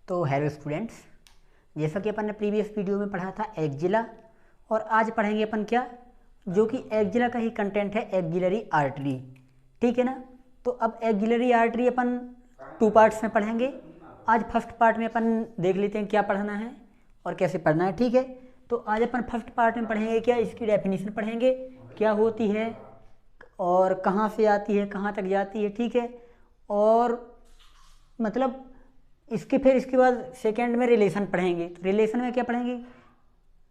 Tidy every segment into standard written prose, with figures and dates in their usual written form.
तो hello students, जैसा कि अपन ने प्रीवियस वीडियो में पढ़ा था एक्जिला, और आज पढ़ेंगे अपन क्या, जो कि एक्जिला का ही कंटेंट है, एक्जिलरी आर्टरी। ठीक है ना। तो अब एक्जिलरी आर्टरी अपन 2 पार्ट्स में पढ़ेंगे। आज फर्स्ट पार्ट में अपन देख लेते हैं क्या पढ़ना है और कैसे पढ़ना है। ठीक है। तो आज अपन फर्स्ट पार्ट में पढ़ेंगे क्या, इसकी डेफिनेशन पढ़ेंगे, क्या होती है और कहाँ से आती है, कहाँ तक जाती है। ठीक है। और मतलब इसके बाद सेकंड में रिलेशन पढ़ेंगे। तो रिलेशन में क्या पढ़ेंगे,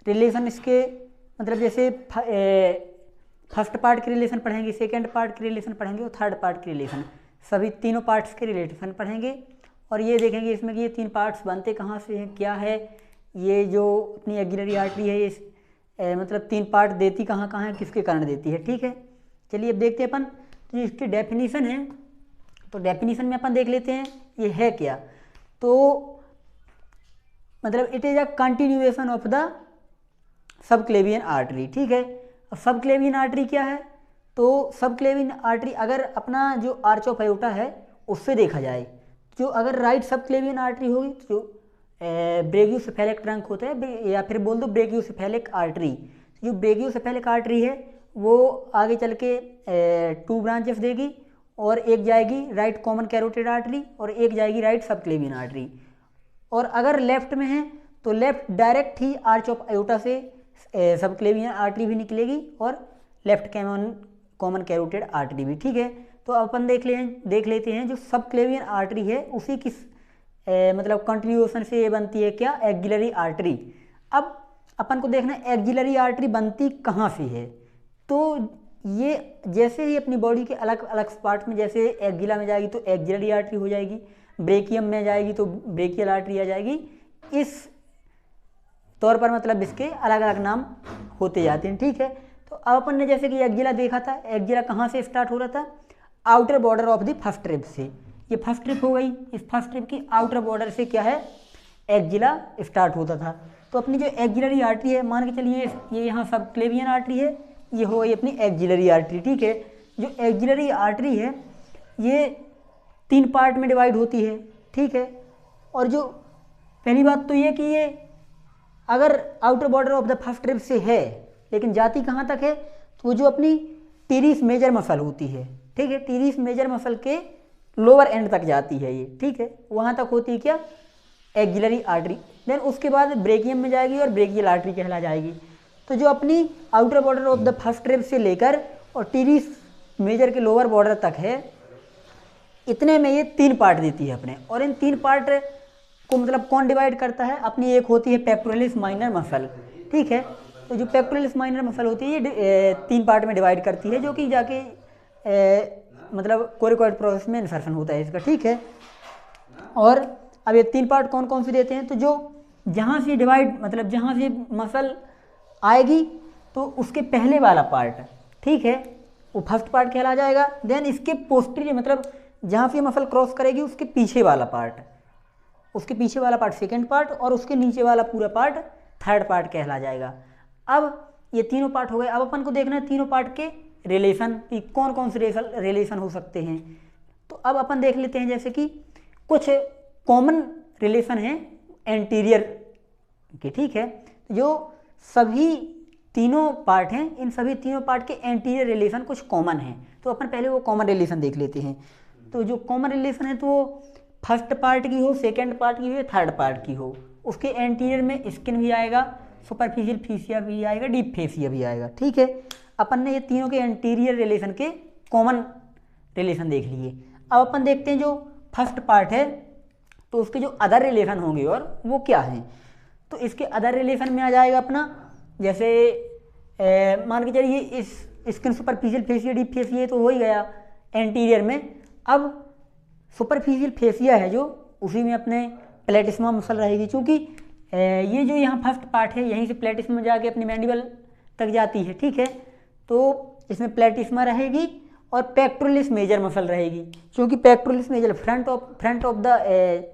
रिलेशन इसके मतलब जैसे फर्स्ट पार्ट के रिलेशन पढ़ेंगे, सेकंड पार्ट के रिलेशन पढ़ेंगे और थर्ड पार्ट के रिलेशन, सभी तीनों पार्ट्स के रिलेशन पढ़ेंगे। और ये देखेंगे इसमें कि ये 3 पार्ट्स बनते कहाँ से हैं, क्या है ये जो अपनी एक्जिलरी आर्टरी है, ये मतलब 3 पार्ट देती कहाँ कहाँ है, किसके कारण देती है। ठीक है। चलिए अब देखते हैं अपन। तो इसकी डेफिनीशन है, तो डेफिनीशन में अपन देख लेते हैं ये है क्या। तो मतलब it is a continuation of the subclavian artery. ठीक है। अब सबक्लेवियन आर्टरी क्या है, तो सबक्लेवियन आर्टरी अगर अपना जो आर्च ऑफ अयोटा है उससे देखा जाए, जो अगर राइट सबक्लेवियन आर्टरी होगी तो जो ब्रेकियोसेफेलिक ट्रंक होता है, या फिर बोल दो ब्रेकियोसेफेलिक आर्टरी, जो ब्रेकियोसेफेलिक आर्टरी है वो आगे चल के 2 ब्रांचेस देगी, और एक जाएगी राइट कॉमन कैरोटिड आर्टरी और एक जाएगी राइट सबक्लेवियन आर्टरी। और अगर लेफ्ट में है तो लेफ्ट डायरेक्ट ही आर्च ऑफ अयोटा से सबक्लेवियन आर्टरी भी निकलेगी और लेफ्ट कॉमन कैरोटिड आर्टरी भी। ठीक है। तो अपन देख लेते हैं जो सबक्लेवियन आर्टरी है उसी की मतलब कंटिन्यूएशन से ये बनती है क्या, एक्जिलरी आर्टरी। अब अपन को देखना है एक्जिलरी आर्टरी बनती कहाँ से है। तो ये जैसे ही अपनी बॉडी के अलग अलग पार्ट में, जैसे एक्जिला में जाएगी तो एक्जिलरी आर्टरी हो जाएगी, ब्रेकियम में जाएगी तो ब्रेकियल आर्टरी आ जाएगी। इस तौर पर मतलब इसके अलग अलग नाम होते जाते हैं। ठीक है। तो अब अपन ने जैसे कि एक्जिला देखा था, एक्जिला कहाँ से स्टार्ट हो रहा था, outer border of the first rib से। ये फर्स्ट रिब हो गई, इस फर्स्ट रिब की आउटर बॉर्डर से क्या है, एक्जिला स्टार्ट होता था। तो अपनी जो एक्जिलरी आर्टरी है, मान के चलिए ये यहाँ सबक्लेवियन आर्टरी है, ये हो गई अपनी एक्जिलरी आर्टरी। ठीक है। जो एक्जिलरी आर्टरी है ये 3 पार्ट में डिवाइड होती है। ठीक है। और जो पहली बात तो ये कि ये अगर outer border of the first rib से है, लेकिन जाती कहाँ तक है, तो वो जो अपनी टीरिस मेजर मसल होती है, ठीक है, टीरिस मेजर मसल के लोअर एंड तक जाती है ये। ठीक है। वहाँ तक होती है क्या, एक्जिलरी आर्टरी। देन उसके बाद ब्रेकियम में जाएगी और ब्रेकियल आर्टरी कहला जाएगी। तो जो अपनी outer border of the first rib से लेकर और टीरिस मेजर के लोअर बॉर्डर तक है, इतने में ये 3 पार्ट देती है अपने। और इन 3 पार्ट को मतलब कौन डिवाइड करता है, अपनी एक होती है पेक्टोरलिस माइनर मसल। ठीक है। तो जो पेक्टोरलिस माइनर मसल होती है ये 3 पार्ट में डिवाइड करती है, जो कि जाके मतलब कोरिकॉइड प्रोसेस में इंसर्शन होता है इसका। ठीक है। और अब ये 3 पार्ट कौन कौन से देते हैं, तो जो जहाँ से डिवाइड मतलब जहाँ से मसल आएगी तो उसके पहले वाला पार्ट, ठीक है, वो फर्स्ट पार्ट कहला जाएगा। देन इसके पोस्टीरियर मतलब जहाँ से मसल क्रॉस करेगी उसके पीछे वाला पार्ट, उसके पीछे वाला पार्ट सेकंड पार्ट, और उसके नीचे वाला पूरा पार्ट थर्ड पार्ट कहला जाएगा। अब ये तीनों पार्ट हो गए। अब अपन को देखना है तीनों पार्ट के रिलेशन कि कौन कौन से रिलेशन हो सकते हैं। तो अब अपन देख लेते हैं जैसे कि कुछ कॉमन रिलेशन हैं एंटीरियर के। ठीक है। जो सभी तीनों पार्ट हैं, इन सभी तीनों पार्ट के एंटीरियर रिलेशन कुछ कॉमन हैं। तो अपन पहले वो कॉमन रिलेशन देख लेते हैं। तो जो कॉमन रिलेशन है तो वो फर्स्ट पार्ट की हो, सेकंड पार्ट की हो, थर्ड पार्ट की हो, उसके एंटीरियर में स्किन भी आएगा, सुपरफिशियल फेसिया भी आएगा, डीप फेसिया भी आएगा। ठीक है। अपन ने ये तीनों के एंटीरियर रिलेशन के कॉमन रिलेशन देख लिए। अब अपन देखते हैं जो फर्स्ट पार्ट है तो उसके जो अदर रिलेशन होंगे और वो क्या हैं। तो इसके अदर रिलेशन में आ जाएगा अपना, जैसे मान के चलिए इस skin superficial fascia deep fascia तो हो ही गया एंटीरियर में। अब सुपरफिशियल फेसिया है जो, उसी में अपने प्लेटिस्मा मसल रहेगी, क्योंकि ये जो यहाँ फर्स्ट पार्ट है यहीं से प्लेटिस्मा जाके अपनी मैंडिबल तक जाती है। ठीक है। तो इसमें प्लेटिस्मा रहेगी और पेक्टोरलिस मेजर मसल रहेगी, क्योंकि pectoralis major front of the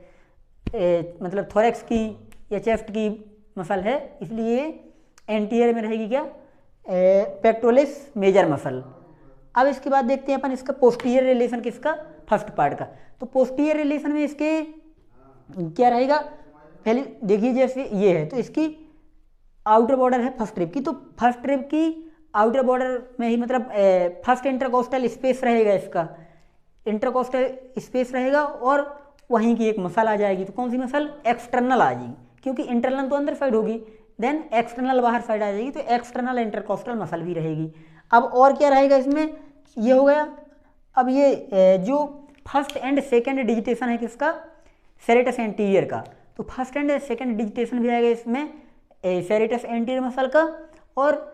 मतलब थोरैक्स की या चेस्ट की मसल है, इसलिए एंटीरियर में रहेगी क्या, पेक्टोरलिस मेजर मसल। अब इसके बाद देखते हैं अपन इसका पोस्टीरियर रिलेशन किसका, फर्स्ट पार्ट का। तो पोस्टीरियर रिलेशन में इसके क्या रहेगा, पहले देखिए जैसे ये है तो इसकी आउटर बॉर्डर है फर्स्ट रिब की, तो फर्स्ट रिब की आउटर बॉर्डर में ही मतलब फर्स्ट इंटरकोस्टल स्पेस रहेगा, इसका इंटरकोस्टल स्पेस रहेगा और वहीं की एक मसल आ जाएगी। तो कौन सी मसल, एक्सटर्नल आ जाएगी, क्योंकि इंटरनल तो अंदर साइड होगी, देन एक्सटर्नल बाहर साइड आ जाएगी, तो एक्सटर्नल इंटरकोस्टल मसल भी रहेगी। अब और क्या रहेगा इसमें, ये हो गया। अब ये जो फर्स्ट एंड सेकेंड डिजिटेशन है किसका, सेरेटस एंटीरियर का, तो फर्स्ट एंड सेकेंड डिजिटेशन भी आएगा इसमें सेरेटस एंटीरियर मसल का, और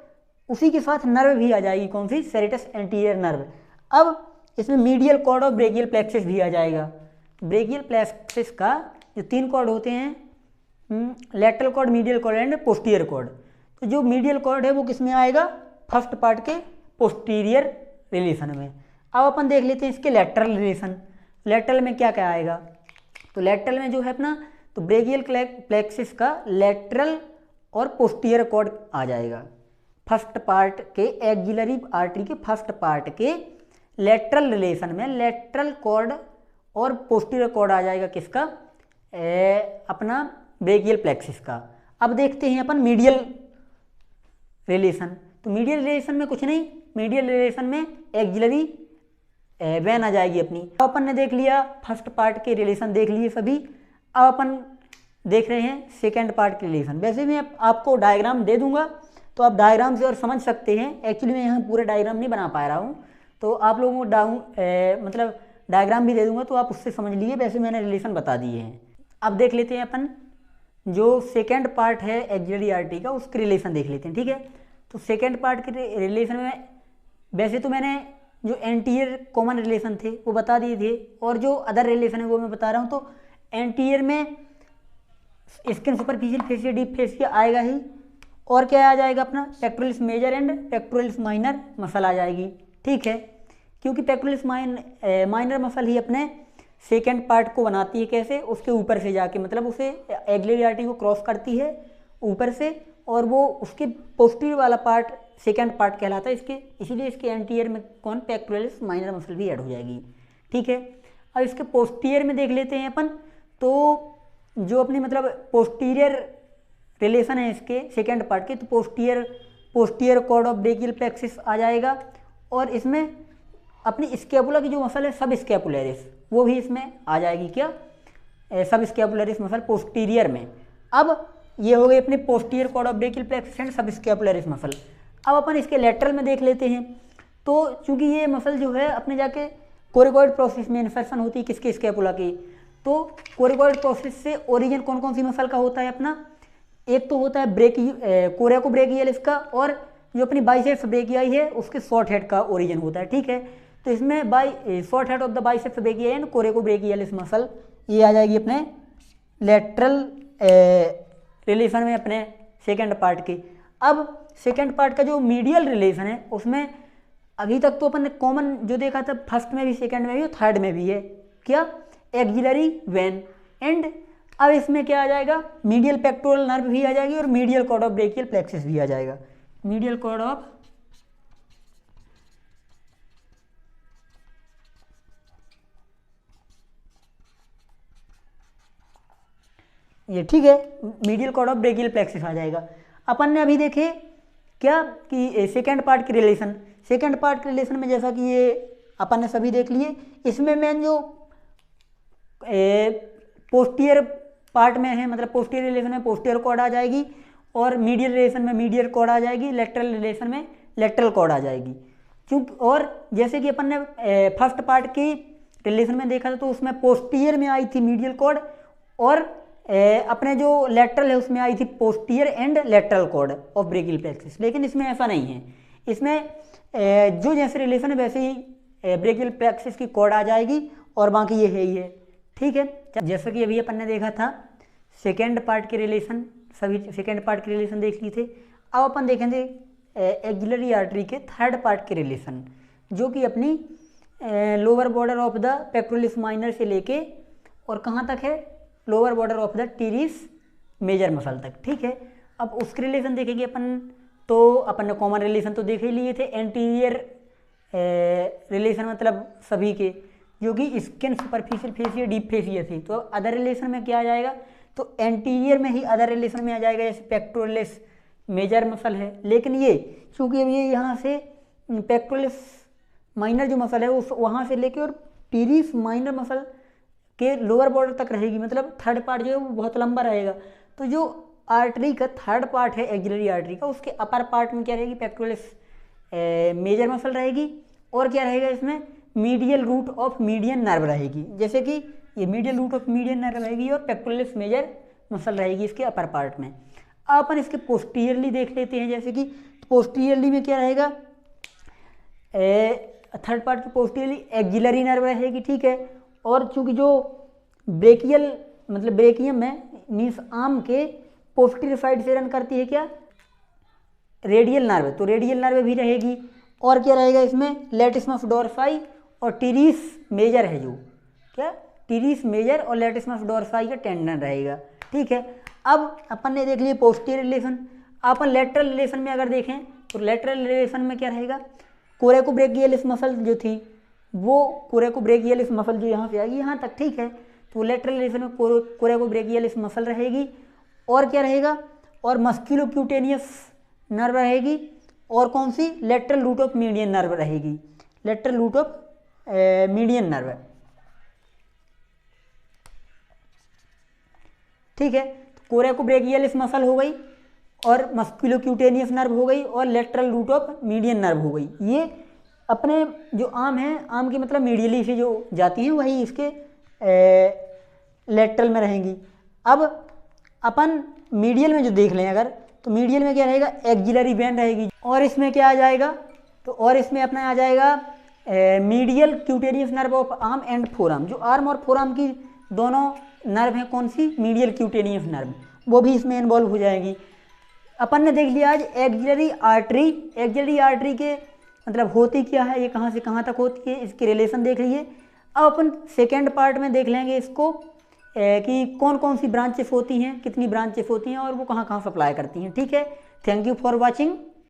उसी के साथ नर्व भी आ जाएगी, कौन सी, सेरेटस एंटीरियर नर्व। अब इसमें मीडियल कॉर्ड और ब्रेकियल प्लेक्सिस भी आ जाएगा। ब्रेकियल प्लेक्सिस का जो 3 कॉर्ड होते हैं, lateral cord, medial cord and posterior cord, तो जो मीडियल कॉर्ड है वो किस में आएगा, फर्स्ट पार्ट के पोस्टीरियर रिलेशन में। अब अपन देख लेते हैं इसके लेटरल रिलेशन, लेटरल में क्या क्या आएगा, तो लेटरल में जो है अपना, तो ब्रेकियल प्लेक्सिस का लेटरल और पोस्टीरियर कॉर्ड आ जाएगा, फर्स्ट पार्ट के एक्सिलरी आर्टरी के फर्स्ट पार्ट के लेटरल रिलेशन में लेटरल कॉर्ड और पोस्टीरियर कॉर्ड आ जाएगा किसका, अपना ब्रेकियल प्लेक्सिस का। अब देखते हैं अपन मीडियल रिलेशन, तो मीडियल रिलेशन में कुछ नहीं, मीडियल रिलेशन में एक्सिलरी वेन आ जाएगी अपनी। अब अपन ने देख लिया फर्स्ट पार्ट के रिलेशन देख लिए सभी, अब अपन देख रहे हैं सेकेंड पार्ट के रिलेशन। वैसे मैं आपको डायग्राम दे दूंगा तो आप डायग्राम से और समझ सकते हैं, एक्चुअली मैं यहाँ पूरा डायग्राम नहीं बना पा रहा हूँ, तो आप लोगों को मतलब डायग्राम भी दे दूंगा तो आप उससे समझ लीजिए, वैसे मैंने रिलेशन बता दिए हैं। अब देख लेते हैं अपन जो सेकेंड पार्ट है एक्सिलरी आर्टरी का, उसके रिलेशन देख लेते हैं, ठीक है। तो सेकेंड पार्ट के रिलेशन में वैसे तो मैंने जो एंटीरियर कॉमन रिलेशन थे वो बता दिए थे, और जो अदर रिलेशन है वो मैं बता रहा हूँ। तो एंटीरियर में skin superficial fascia deep fascia आएगा ही, और क्या आ जाएगा अपना, pectoralis major and pectoralis minor muscle आ जाएगी, ठीक है, क्योंकि पेक्टोरलिस माइनर मसल ही अपने सेकेंड पार्ट को बनाती है, कैसे, उसके ऊपर से जाके, मतलब उसे एक्सिलरी आर्टरी को क्रॉस करती है ऊपर से, और वो उसके पोस्टीरियर वाला पार्ट सेकेंड पार्ट कहलाता है इसके, इसीलिए इसके एंटीरियर में कौन, पेक्टोरलिस माइनर मसल भी ऐड हो जाएगी, ठीक है। अब इसके पोस्टीरियर में देख लेते हैं अपन, तो जो अपनी मतलब पोस्टीरियर रिलेशन है इसके सेकेंड पार्ट के, तो posterior cord of brachial plexus आ जाएगा, और इसमें अपनी स्कैपुला की जो मसल है सब स्कैपुलरिस, वो भी इसमें आ जाएगी, क्या, सब स्कैपुलरिस मसल पोस्टीरियर में। अब ये हो गई अपनी posterior cord of brachial plexus and subscapularis muscle. अब अपन इसके लेटरल में देख लेते हैं, तो चूंकि ये मसल जो है अपने जाके कोरिकॉइड प्रोसेस में इन्फेक्शन होती है किसके, स्कैपुला की, तो कोरिकॉइड प्रोसेस से ओरिजिन कौन कौन सी मसल का होता है अपना, एक तो होता है कोरिको ब्रेकियल इसका, और जो अपनी बाइसेप्स ब्रेकियाई है उसके शॉर्ट हेड का ओरिजिन होता है, ठीक है। तो इसमें short head of the biceps brachii and coracobrachial muscle ये आ जाएगी अपने लेटरल रिलेशन में अपने सेकेंड पार्ट की। अब सेकेंड पार्ट का जो मीडियल रिलेशन है उसमें अभी तक तो अपन ने कॉमन जो देखा था, फर्स्ट में भी, सेकेंड में भी, थर्ड में भी है, क्या, एक्सिलरी वेन, एंड अब इसमें क्या आ जाएगा, मीडियल पेक्टोरल नर्व भी आ जाएगी, और medial cord of brachial plexus भी आ जाएगा, मीडियल कॉर्ड ऑफ, ये ठीक है, medial cord of brachial plexus आ जाएगा। अपन ने अभी देखे क्या कि सेकेंड पार्ट के रिलेशन, सेकेंड पार्ट के रिलेशन में जैसा कि ये अपन ने सभी देख लिए, इसमें मेन जो पोस्टीरियर पार्ट में है, मतलब पोस्टीरियर रिलेशन में पोस्टीरियर कॉर्ड आ जाएगी, और मीडियल रिलेशन में मीडियल कॉर्ड आ जाएगी, लेटरल रिलेशन में लेटरल कॉर्ड आ जाएगी। क्योंकि और जैसे कि अपन ने फर्स्ट पार्ट की रिलेशन में देखा था तो उसमें पोस्टीरियर में आई थी मीडियल कॉर्ड, और अपने जो लेटरल है उसमें आई थी posterior and lateral cord of brachial plexus. लेकिन इसमें ऐसा नहीं है, इसमें जो जैसे रिलेशन है वैसे ही ब्रेकियल प्लेक्सिस की कॉर्ड आ जाएगी, और बाकी ये है ही है, ठीक है। जैसा कि अभी अपन ने देखा था सेकेंड पार्ट के रिलेशन, सभी सेकेंड पार्ट के रिलेशन देख लिए थे। अब अपन देखेंगे एक्सिलरी आर्टरी के थर्ड पार्ट के रिलेशन, जो कि अपनी lower border of the pectoralis minor से लेके और कहाँ तक है, lower border of the teres major muscle तक, ठीक है। अब उसके रिलेशन देखेंगे अपन, तो अपन ने कॉमन रिलेशन तो देख ही लिए थे, एंटीरियर रिलेशन मतलब सभी के, जो कि skin superficial fascia deep fascia थी। तो अब अदर रिलेशन में क्या आ जाएगा, तो एंटीरियर में ही अदर रिलेशन में आ जाएगा, जैसे पेक्टोरलिस मेजर मसल है, लेकिन ये चूँकि अब ये यहाँ से पेक्टोरलिस माइनर जो मसल है उस वहाँ से लेके और टीरिस माइनर मसल के लोअर बॉर्डर तक रहेगी, मतलब थर्ड पार्ट जो है वो बहुत लंबा रहेगा। तो जो आर्टरी का थर्ड पार्ट है एक्सिलरी आर्टरी का, उसके अपर पार्ट में क्या रहेगी, पेक्टोरलिस मेजर मसल रहेगी, और क्या रहेगा इसमें medial root of median nerve रहेगी, जैसे कि ये medial root of median nerve रहेगी और पेक्टोरलिस मेजर मसल रहेगी इसके अपर पार्ट में। अब अपन इसके पोस्टीरियरली देख लेते हैं, जैसे कि पोस्टीरियरली में क्या रहेगा, थर्ड पार्ट की पोस्टीरियरली एक्सिलरी नर्व रहेगी, ठीक है। और चूंकि जो ब्रेकियल मतलब ब्रेकियम में मीन्स आर्म के पोस्टीरियर साइड से रन करती है क्या, रेडियल नर्व, तो रेडियल नर्व भी रहेगी। और क्या रहेगा इसमें, लेटिस्मस डोर्साई और टीरिस मेजर है, जो क्या टीरिस मेजर और लेटिस्मस डोर्साई का टेंडन रहेगा, ठीक है। अब अपन ने देख लिया पोस्टीरियर रिलेशन। अपन लेटरल रिलेशन में अगर देखें तो लेटरल रिलेशन में क्या रहेगा, कोरेकोब्रेकियलिस मसल जो थी वो कोरेकोब्रेकियलिस मसल जो यहाँ से आएगी यहाँ तक, ठीक है। तो लेटरल रिलेशन में कोरेकोब्रेकियलिस मसल रहेगी, और क्या रहेगा, और मस्क्यूलोक्यूटेनियस नर्व रहेगी, और कौन सी, lateral root of median nerve रहेगी, lateral root of median nerve, ठीक है। कोरेकोब्रेकियलिस मसल हो गई और मस्क्यूलोक्यूटेनियस नर्व हो गई और lateral root of median nerve हो गई। ये अपने जो आर्म है, आर्म की मतलब मीडियली से जो जाती हैं वही इसके लेटरल में रहेंगी। अब अपन मीडियल में जो देख लें अगर, तो मीडियल में क्या रहेगा, एक्सिलरी वेन रहेगी, और इसमें क्या आ जाएगा, तो और इसमें अपना आ जाएगा medial cutaneous nerve of arm and forearm. जो आर्म और फोरआर्म की दोनों नर्व हैं कौन सी, मीडियल क्यूटेनियस नर्व, वो भी इसमें इन्वॉल्व हो जाएगी। अपन ने देख लिया आज एक्सिलरी आर्टरी। एक्सिलरी आर्टरी के मतलब होती क्या है, ये कहाँ से कहाँ तक होती है, इसके रिलेशन देख लिए। अब अपन सेकेंड पार्ट में देख लेंगे इसको कि कौन कौन सी ब्रांचेस होती हैं, कितनी ब्रांचेस होती हैं और वो कहाँ कहाँ सप्लाई करती हैं, ठीक है। Thank you for watching.